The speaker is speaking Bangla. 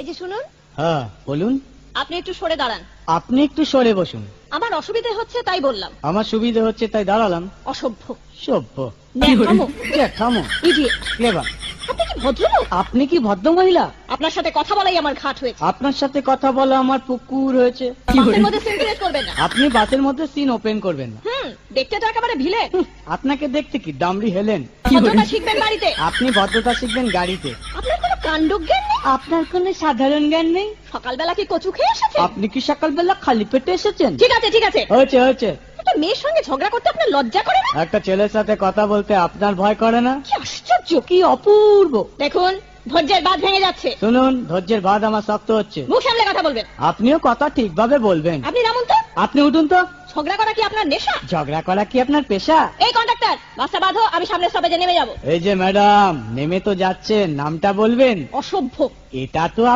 এই যে শুনুন, হ্যাঁ বলুন। আপনি একটু সরে দাঁড়ান। আপনি একটু সরে বসুন। আমার অসুবিধে হচ্ছে তাই বললাম। আমার সুবিধে হচ্ছে তাই দাঁড়ালাম। অসভ্য, সভ্য, ন্যাকামো, জ্যাঠামো, ইডিয়েট। ক্লেভার। আপনি কি ভদ্রলোক? আপনি কি ভদ্র মহিলা? আপনার সাথে কথা বলাই আমার ঘাট হয়েছে। আপনার সাথে কথা বলা আমার পুকুর হয়েছে। বাসের মধ্যে সিন ক্রিয়েট করবেন না। আপনি বাসের মধ্যে সিন ওপেন করবেন না। দেখতে তো একেবারে ভিলে। আপনাকে দেখতে কি ডামরি হেলেন? ভদ্রতা শিখবেন বাড়িতে। আপনি ভদ্রতা শিখবেন গাড়িতে। আপনার কোনো কাণ্ডজ্ঞান নেই। আপনার কোনো সাধারণ জ্ঞান নেই। সকালবেলা কি কচু খেয়ে এসেছেন? আপনি কি সকালবেলা খালি পেটে এসেছেন? ঠিক আছে ঠিক আছে, হয়েছে হয়েছে। একটা মেয়ের সঙ্গে ঝগড়া করতে আপনার লজ্জা করে না? একটা ছেলের সাথে কথা বলতে আপনার ভয় করে না? কি আশ্চর্য, কি অপূর্ব। দেখুন ধৈর্যের বাঁধ ভেঙে যাচ্ছে। শুনুন, ধৈর্যের বাঁধ আমার শক্ত হচ্ছে। মুখ সামলে কথা বলবেন। আপনিও কথা ঠিকভাবে বলবেন। আপনি নামুন তো। আপনি উঠুন তো। ঝগড়া করা কি আপনার নেশা? ঝগড়া করা কি আপনার পেশা? এই কন্ডাক্টর, বাসটা বাঁধো, আমি সামনের স্টপেজে নেমে যাব। এই যে ম্যাডাম, নেমে তো যাচ্ছেন, নামটা বলবেন। অসভ্য। এটা তো